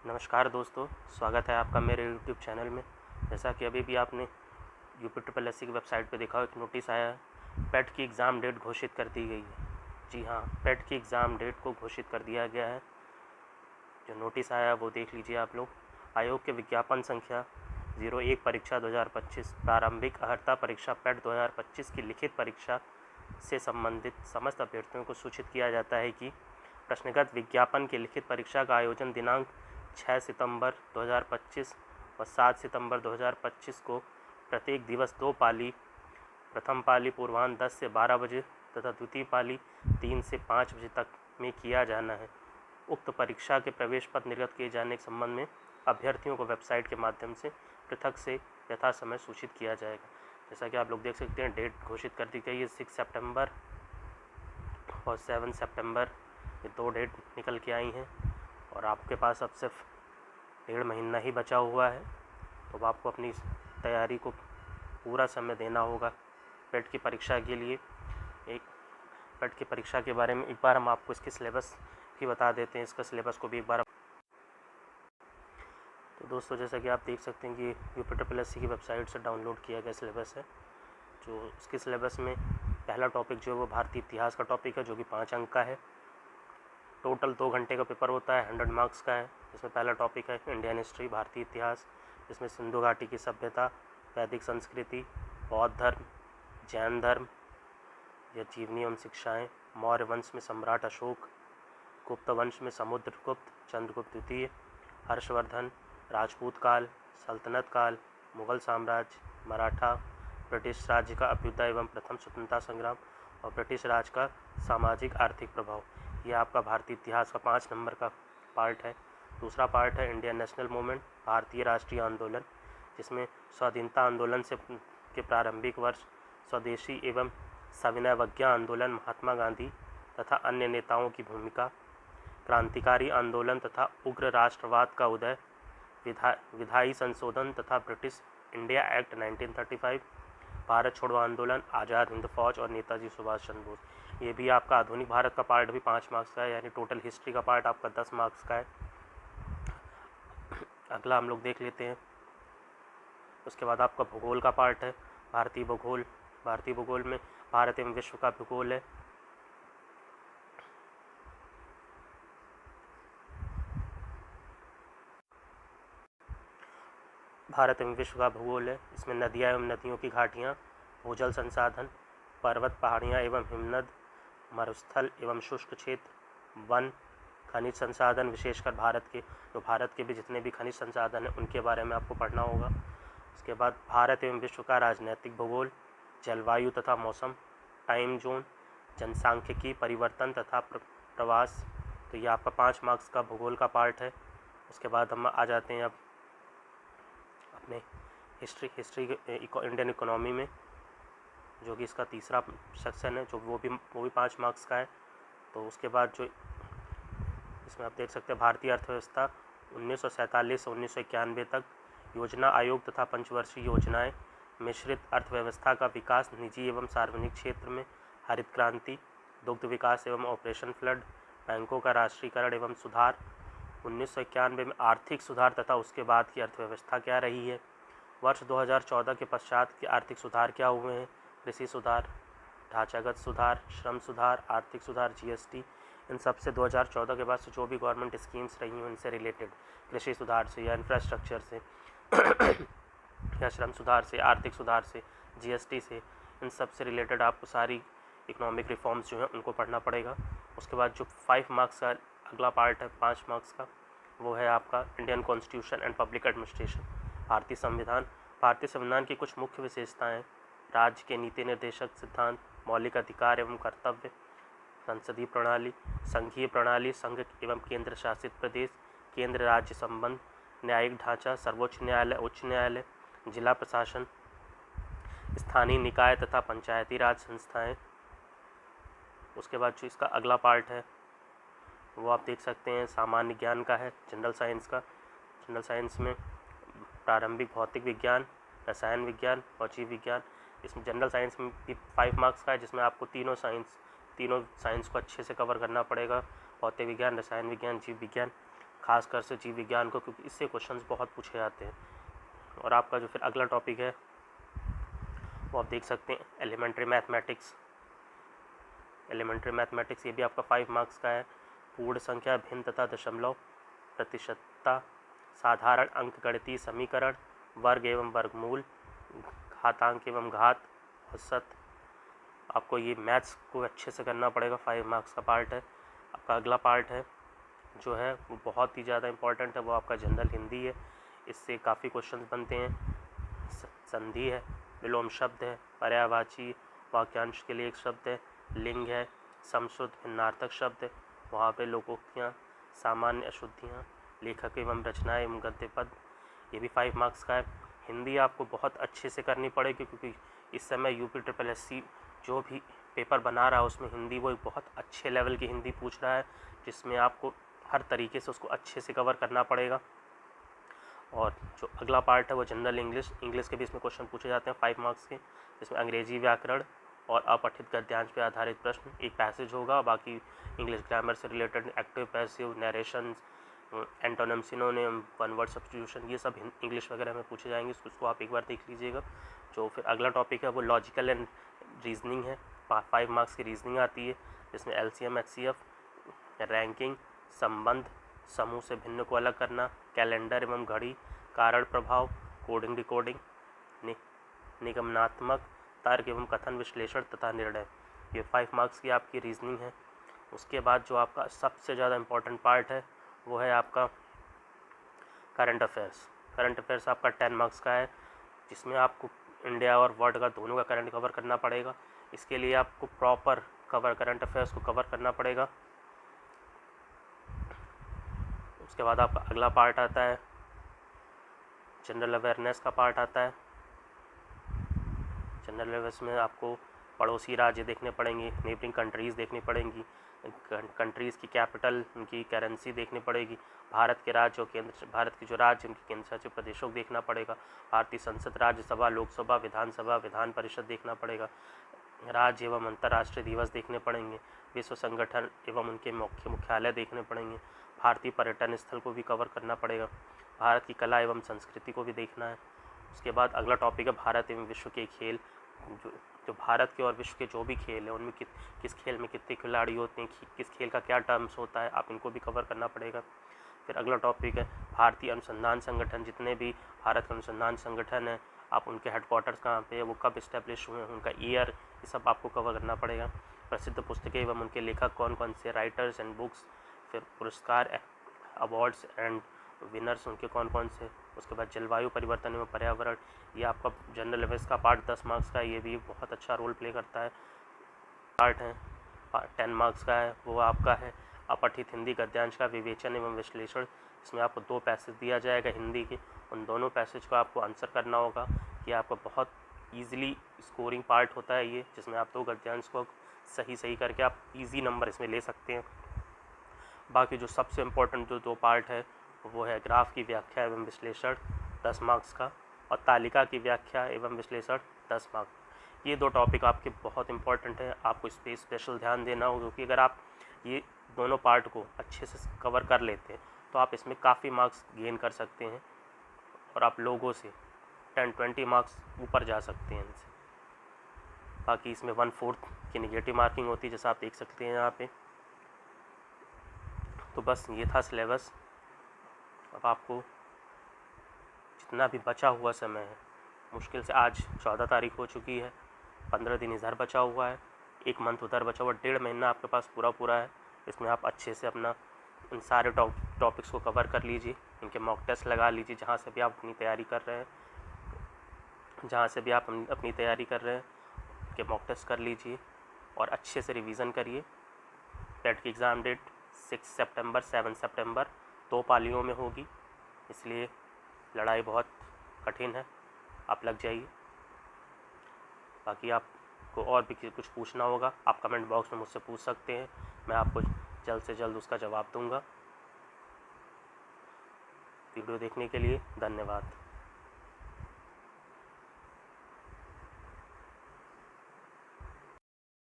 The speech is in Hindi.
नमस्कार दोस्तों, स्वागत है आपका मेरे YouTube चैनल में। जैसा कि अभी भी आपने UPSSC की वेबसाइट पर देखा, एक नोटिस आया है, पेट की एग्ज़ाम डेट घोषित कर दी गई है। जी हाँ, पेट की एग्ज़ाम डेट को घोषित कर दिया गया है। जो नोटिस आया है वो देख लीजिए आप लोग। आयोग के विज्ञापन संख्या 01 परीक्षा 2025 प्रारंभिक अर्हता परीक्षा पेट 2025 की लिखित परीक्षा से संबंधित समस्त अभ्यर्थियों को सूचित किया जाता है कि प्रश्नगत विज्ञापन की लिखित परीक्षा का आयोजन दिनांक 6 सितंबर 2025 और 7 सितंबर 2025 को प्रत्येक दिवस 2 पाली, प्रथम पाली पूर्वाह्न 10 से 12 बजे तथा द्वितीय पाली 3 से 5 बजे तक में किया जाना है। उक्त परीक्षा के प्रवेश पत्र निर्गत किए जाने के संबंध में अभ्यर्थियों को वेबसाइट के माध्यम से पृथक से यथा समय सूचित किया जाएगा। जैसा कि आप लोग देख सकते हैं, डेट घोषित कर दी गई है 6 सितंबर और 7 सितंबर, ये 2 डेट निकल के आई हैं और आपके पास अब सिर्फ 1.5 महीना ही बचा हुआ है। तो अब आपको अपनी तैयारी को पूरा समय देना होगा पेट की परीक्षा के लिए। एक पेट की परीक्षा के बारे में एक बार हम आपको इसके सिलेबस भी बता देते हैं, इसका सिलेबस को भी एक बार। तो दोस्तों, जैसा कि आप देख सकते हैं कि UPSSC की वेबसाइट से डाउनलोड किया गया सिलेबस है। जो इसके सिलेबस में पहला टॉपिक जो है वो भारतीय इतिहास का टॉपिक है, जो कि 5 अंक का है। टोटल 2 घंटे का पेपर होता है, 100 मार्क्स का है। इसमें पहला टॉपिक है इंडियन हिस्ट्री, भारतीय इतिहास, जिसमें सिंधु घाटी की सभ्यता, वैदिक संस्कृति, बौद्ध धर्म, जैन धर्म या जीवनी एवं शिक्षाएँ, मौर्य वंश में सम्राट अशोक, गुप्त वंश में समुद्रगुप्त, चंद्रगुप्त द्वितीय, हर्षवर्धन, राजपूत काल, सल्तनत काल, मुगल साम्राज्य, मराठा, ब्रिटिश राज्य का अभ्युदय एवं प्रथम स्वतंत्रता संग्राम और ब्रिटिश राज का सामाजिक आर्थिक प्रभाव। यह आपका भारतीय इतिहास का 5 नंबर का पार्ट है। दूसरा पार्ट है इंडियन नेशनल मूवमेंट, भारतीय राष्ट्रीय आंदोलन, जिसमें स्वाधीनता आंदोलन से के प्रारंभिक वर्ष, स्वदेशी एवं सविनयवज्ञा आंदोलन, महात्मा गांधी तथा अन्य नेताओं की भूमिका, क्रांतिकारी आंदोलन तथा उग्र राष्ट्रवाद का उदय, विधायी संशोधन तथा ब्रिटिश इंडिया एक्ट 1935, भारत छोड़ो आंदोलन, आज़ाद हिंद फौज और नेताजी सुभाष चंद्र बोस। ये भी आपका आधुनिक भारत का पार्ट भी 5 मार्क्स का है, यानी टोटल हिस्ट्री का पार्ट आपका 10 मार्क्स का है। अगला हम लोग देख लेते हैं। उसके बाद आपका भूगोल का पार्ट है, भारतीय भूगोल। भारतीय भूगोल में भारत एवं विश्व का भूगोल है। भारत एवं विश्व का भूगोल है। इसमें नदियाँ एवं नदियों की घाटियाँ, भूजल संसाधन, पर्वत पहाड़ियाँ एवं हिमनद, मरुस्थल एवं शुष्क क्षेत्र, वन, खनिज संसाधन, विशेषकर भारत के भी जितने भी खनिज संसाधन हैं उनके बारे में आपको पढ़ना होगा। उसके बाद भारत एवं विश्व का राजनैतिक भूगोल, जलवायु तथा मौसम, टाइम जोन, जनसांख्यिकी परिवर्तन तथा प्रवास। तो ये आपका 5 मार्क्स का भूगोल का पार्ट है। उसके बाद हम आ जाते हैं अब अपने हिस्ट्री इंडियन इकोनॉमी में, जो कि इसका तीसरा सेक्शन है, जो वो भी 5 मार्क्स का है। तो उसके बाद जो इसमें आप देख सकते हैं, भारतीय अर्थव्यवस्था 1947 से 1991 तक, योजना आयोग तथा पंचवर्षीय योजनाएं, मिश्रित अर्थव्यवस्था का विकास निजी एवं सार्वजनिक क्षेत्र में, हरित क्रांति, दुग्ध विकास एवं ऑपरेशन फ्लड, बैंकों का राष्ट्रीयकरण एवं सुधार, 1991 में आर्थिक सुधार तथा उसके बाद की अर्थव्यवस्था क्या रही है, वर्ष 2014 के पश्चात के आर्थिक सुधार क्या हुए हैं, कृषि सुधार, ढांचागत सुधार, श्रम सुधार, आर्थिक सुधार, GST, इन सब से 2014 के बाद से जो भी गवर्नमेंट स्कीम्स रही हैं उनसे रिलेटेड, कृषि सुधार से या इंफ्रास्ट्रक्चर से या श्रम सुधार से, आर्थिक सुधार से, GST से, इन सब से रिलेटेड आपको सारी इकोनॉमिक रिफॉर्म्स जो हैं उनको पढ़ना पड़ेगा। उसके बाद जो 5 मार्क्स का अगला पार्ट है, 5 मार्क्स का, वो है आपका Indian constitution and public administration, भारतीय संविधान। भारतीय संविधान की कुछ मुख्य विशेषताएं: राज्य के नीति निर्देशक सिद्धांत, मौलिक अधिकार एवं कर्तव्य, संसदीय प्रणाली, संघीय प्रणाली, संघ एवं केंद्र शासित प्रदेश, केंद्र राज्य संबंध, न्यायिक ढांचा, सर्वोच्च न्यायालय, उच्च न्यायालय, जिला प्रशासन, स्थानीय निकाय तथा पंचायती राज संस्थाएं। उसके बाद जो इसका अगला पार्ट है वो आप देख सकते हैं, सामान्य ज्ञान का है, जनरल साइंस का। जनरल साइंस में प्रारंभिक भौतिक विज्ञान, रसायन विज्ञान और जीव विज्ञान। इसमें जनरल साइंस में भी 5 मार्क्स का है, जिसमें आपको तीनों साइंस को अच्छे से कवर करना पड़ेगा, भौतिक विज्ञान, रसायन विज्ञान, जीव विज्ञान। खासकर से जीव विज्ञान को, क्योंकि इससे क्वेश्चंस बहुत पूछे जाते हैं। और आपका जो फिर अगला टॉपिक है वो आप देख सकते हैं एलिमेंट्री मैथमेटिक्स। एलिमेंट्री मैथमेटिक्स ये भी आपका 5 मार्क्स का है। पूर्ण संख्या, भिन्न तथा दशमलव, प्रतिशतता, साधारण अंकगणितीय समीकरण, वर्ग एवं वर्गमूल, घातांक एवं घात, औसत। आपको ये मैथ्स को अच्छे से करना पड़ेगा, 5 मार्क्स का पार्ट है। आपका अगला पार्ट है जो है वो बहुत ही ज़्यादा इम्पोर्टेंट है, वो आपका जनरल हिंदी है। इससे काफ़ी क्वेश्चन बनते हैं। संधि है, विलोम शब्द है, पर्यायवाची वाक्यांश के लिए एक शब्द है, लिंग है, समश्रुत भिन्नार्थक शब्द है, वहाँ पे लोकोक्तियाँ, सामान्य अशुद्धियाँ, लेखक एवं रचना एवं गद्य पद, ये भी 5 मार्क्स का है। हिंदी आपको बहुत अच्छे से करनी पड़ेगी, क्योंकि इस समय UPSSC जो भी पेपर बना रहा है उसमें हिंदी वो एक बहुत अच्छे लेवल की हिंदी पूछ रहा है, जिसमें आपको हर तरीके से उसको अच्छे से कवर करना पड़ेगा। और जो अगला पार्ट है वो जनरल इंग्लिश के भी इसमें क्वेश्चन पूछे जाते हैं 5 मार्क्स के, जिसमें अंग्रेजी व्याकरण और अपठित गद्यांश पे आधारित प्रश्न, एक पैसेज होगा, बाकी इंग्लिश ग्रामर से related active passive narration, antonym synonym, one word substitution, ये सब इंग्लिश वगैरह में पूछे जाएंगे, उसको आप एक बार देख लीजिएगा। जो फिर अगला टॉपिक है वो लॉजिकल एंड रीजनिंग है, 5 मार्क्स की रीजनिंग आती है, जिसमें LCM HCF, रैंकिंग, संबंध, समूह से भिन्न को अलग करना, कैलेंडर एवं घड़ी, कारण प्रभाव, कोडिंग डिकोडिंग, निगमनात्मक, तर्क एवं कथन विश्लेषण तथा निर्णय। ये 5 मार्क्स की आपकी रीजनिंग है। उसके बाद जो आपका सबसे ज़्यादा इम्पोर्टेंट पार्ट है वो है आपका करंट अफेयर्स। करंट अफेयर्स आपका 10 मार्क्स का है, जिसमें आपको इंडिया और वर्ल्ड का दोनों का करंट कवर करना पड़ेगा। इसके लिए आपको प्रॉपर करंट अफेयर्स को कवर करना पड़ेगा। उसके बाद आपका अगला पार्ट आता है जनरल अवेयरनेस का पार्ट आता है। जनरल अवेयरनेस में आपको पड़ोसी राज्य देखने पड़ेंगे, नेबरिंग कंट्रीज़ देखनी पड़ेंगी, कंट्रीज़ की कैपिटल, उनकी करेंसी देखनी पड़ेगी, भारत के राज्य और भारत के जो राज्य उनके केंद्र शासित प्रदेशों को देखना पड़ेगा, भारतीय संसद, राज्यसभा, लोकसभा, विधानसभा, विधान परिषद देखना पड़ेगा, राज्य एवं अंतर्राष्ट्रीय दिवस देखने पड़ेंगे, विश्व संगठन एवं उनके मुख्यालय देखने पड़ेंगे, भारतीय पर्यटन स्थल को भी कवर करना पड़ेगा, भारत की कला एवं संस्कृति को भी देखना है। उसके बाद अगला टॉपिक है भारत एवं विश्व के खेल। जो भारत के और विश्व के जो भी खेल है उनमें किस खेल में कितने खिलाड़ी होते हैं, किस खेल का क्या टर्म्स होता है, आप इनको भी कवर करना पड़ेगा। फिर अगला टॉपिक है भारतीय अनुसंधान संगठन। जितने भी भारत के अनुसंधान संगठन है, आप उनके हेडक्वार्टर्स कहाँ पे है, वो कब इस्टेब्लिश हुए हैं, उनका ईयर, ये सब आपको कवर करना पड़ेगा। प्रसिद्ध पुस्तकें एवं उनके लेखक कौन कौन से, राइटर्स एंड बुक्स। फिर पुरस्कार, अवार्ड्स एंड विनर्स उनके कौन कौन से। उसके बाद जलवायु परिवर्तन एवं पर्यावरण, ये आपका जनरल अवेयर्स का पार्ट 10 मार्क्स का है, ये भी बहुत अच्छा रोल प्ले करता है। पार्ट है 10 मार्क्स का है, वो आपका है अपठित हिंदी गद्यांश का विवेचन एवं विश्लेषण। इसमें आपको 2 पैसेज दिया जाएगा हिंदी के, उन दोनों पैसेज को आपको आंसर करना होगा। ये आपका बहुत ईजिली स्कोरिंग पार्ट होता है ये, जिसमें आप 2 गद्यांश को सही करके आप ईजी नंबर इसमें ले सकते हैं। बाकी जो सबसे इम्पोर्टेंट जो 2 पार्ट है वो है ग्राफ की व्याख्या एवं विश्लेषण 10 मार्क्स का, और तालिका की व्याख्या एवं विश्लेषण 10 मार्क्स। ये 2 टॉपिक आपके बहुत इंपॉर्टेंट है, आपको इस पर स्पेशल ध्यान देना होगा, क्योंकि अगर आप ये दोनों पार्ट को अच्छे से कवर कर लेते हैं तो आप इसमें काफ़ी मार्क्स गेन कर सकते हैं, और आप लोगों से 10-20 मार्क्स ऊपर जा सकते हैं इनसे। बाकी इसमें 1/4 की नेगेटिव मार्किंग होती है, जैसा आप देख सकते हैं यहाँ पे। तो बस ये था सिलेबस। अब आपको जितना भी बचा हुआ समय है, मुश्किल से आज 14 तारीख हो चुकी है, 15 दिन इधर बचा हुआ है, 1 मंथ उधर बचा हुआ, 1.5 महीना आपके पास पूरा है। इसमें आप अच्छे से अपना इन सारे टॉपिक्स को कवर कर लीजिए, इनके मॉक टेस्ट लगा लीजिए, जहाँ से भी आप अपनी तैयारी कर रहे हैं उनके मॉक टेस्ट कर लीजिए और अच्छे से रिवीजन करिए। टेट की एग्ज़ाम डेट 6 सितंबर 7 सितंबर 2 पालियों में होगी, इसलिए लड़ाई बहुत कठिन है, आप लग जाइए। बाकी आपको और भी कुछ पूछना होगा आप कमेंट बॉक्स में मुझसे पूछ सकते हैं, मैं आपको जल्द से जल्द उसका जवाब दूंगा। वीडियो देखने के लिए धन्यवाद।